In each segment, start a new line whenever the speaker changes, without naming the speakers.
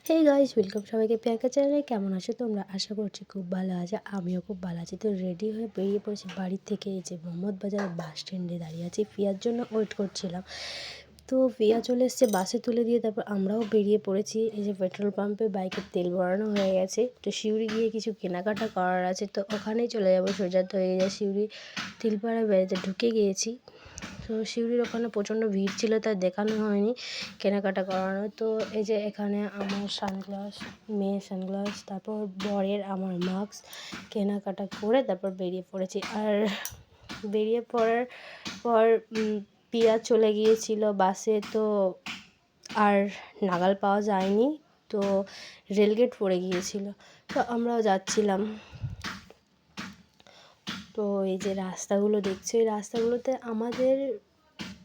Hey guys, welcome সবাইকে প্রিয়াঙ্কা চ্যানেলে। কেমন আছো তোমরা? আশা করছি খুব ভালো আছো। আমিও খুব ভালো আছি। তো রেডি হয়ে বেরিয়ে পড়েছি বাড়ির থেকে। এই যে মোহাম্মদ বাজার বাস স্ট্যান্ডে দাঁড়িয়ে আছি, পিয়ার জন্য ওয়েট করছিলাম। তো পিয়া চলে এসছে বাসে তুলে দিয়ে, তারপর আমরাও বেরিয়ে পড়েছি। এই যে পেট্রোল পাম্পে বাইকের তেল ভরানো হয়ে গেছে। তো সিউড়ি গিয়ে কিছু কেনাকাটা করার আছে, তো ওখানেই চলে যাবো সোজা। তো এই যে সিউড়ি তিলপাড়া বেড়াতে ঢুকে গিয়েছি। তো সিউড়ির ওখানে প্রচণ্ড ভিড় ছিল, তাই দেখানো হয়নি কেনাকাটা করানো। তো এই যে এখানে আমার সানগ্লাস, মেয়ের সানগ্লাস, তারপর বরের আমার মাস্ক কেনাকাটা করে তারপর বেরিয়ে পড়েছি। আর বেরিয়ে পড়ার পর পিয়া চলে গিয়েছিল বাসে, তো আর নাগাল পাওয়া যায়নি। তো রেলগেট পড়ে গিয়েছিল, তো আমরাও যাচ্ছিলাম। তো এই যে রাস্তাগুলো দেখছো, এই রাস্তাগুলোতে আমাদের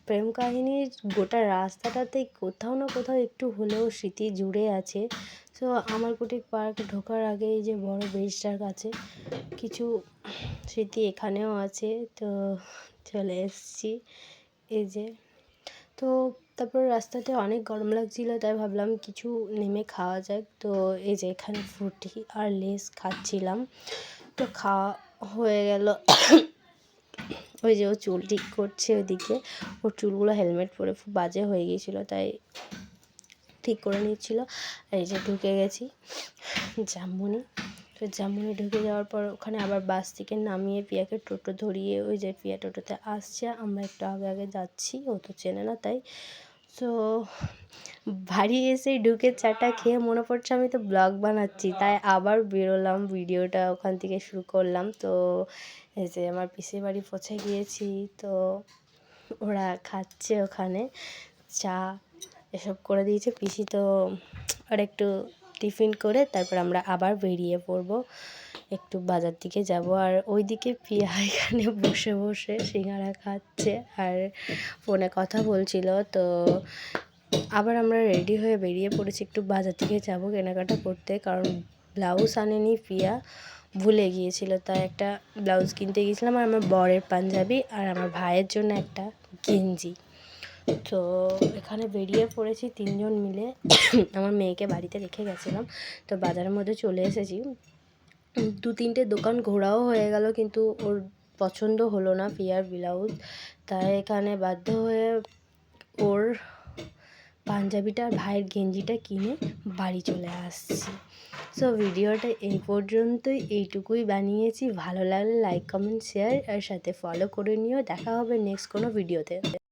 প্রেম কাহিনীর গোটা রাস্তাটাতেই কোথাও না কোথাও একটু হলেও স্মৃতি জুড়ে আছে। তো আমার কুটির পার্ক ঢোকার আগে এই যে বড় ব্রিজটার কাছে কিছু স্মৃতি এখানেও আছে। তো চলে এসেছি এই যে। তো তারপর রাস্তাতে অনেক গরম লাগছিলো, তাই ভাবলাম কিছু নেমে খাওয়া যাক। তো এই যে এখানে ফ্রুটি আর লেস খাচ্ছিলাম। তো খাওয়া হয়ে গেল। ওই যে ও চুল ঠিক করছে ওইদিকে, ওর চুলগুলো হেলমেট পরে খুব বাজে হয়ে গিয়েছিলো, তাই ঠিক করে নিচ্ছিলো। আর এই যে ঢুকে গেছি জামমনি। তো জামমনি ঢুকে যাওয়ার পর ওখানে আবার বাস থেকে নামিয়ে পিয়াকে টোটো ধরিয়ে, ওই যে পিয়া টোটোতে আসছে, আমরা একটু আগে আগে যাচ্ছি, ও তো চেনে না তাই। তো বাড়ি এসে ঢুকে চাটা খেয়ে মনে পড়ছে আমি তো ব্লগ বানাচ্ছি, তাই আবার বেরোলাম, ভিডিওটা ওখান থেকে শুরু করলাম। তো এই যে আমার পিসির বাড়ি পৌঁছে গিয়েছি। তো ওরা খাচ্ছে ওখানে, চা এসব করে দিয়েছে পিসি। তো আর একটু টিফিন করে তারপর আমরা আবার বেরিয়ে পড়বো, একটু বাজার দিকে যাব। আর ওইদিকে পিয়া এখানে বসে বসে সিঙ্গারা খাচ্ছে আর ফোনে কথা বলছিল। তো আবার আমরা রেডি হয়ে বেরিয়ে পড়েছি, একটু বাজার থেকে যাব কেনাকাটা করতে, কারণ ব্লাউজ আনেনি পিয়া, ভুলে গিয়েছিল। তাই একটা ব্লাউজ কিনতে গিয়েছিলাম, আর আমার বরের পাঞ্জাবি আর আমার ভাইয়ের জন্য একটা গেঞ্জি। তো এখানে বেরিয়ে পড়েছি তিনজন মিলে। আমার মেয়েকে বাড়িতে রেখে গেছিলাম, তো বাজারের মধ্যে চলে এসেছি। দু তিনটে দোকান ঘোরাও হয়ে গেল, কিন্তু ওর পছন্দ হলো না পিয়ার ব্লাউজ, তাই এখানে বাধ্য হয়ে ওর পাঞ্জাবিটা আর ভাইয়ের গেঞ্জিটা কিনে বাড়ি চলে আসছি। সো ভিডিওটা এই পর্যন্তই, এইটুকুই বানিয়েছি। ভালো লাগলে লাইক, কমেন্ট, শেয়ার আর সাথে ফলো করে নিও। দেখা হবে নেক্সট কোনো ভিডিওতে।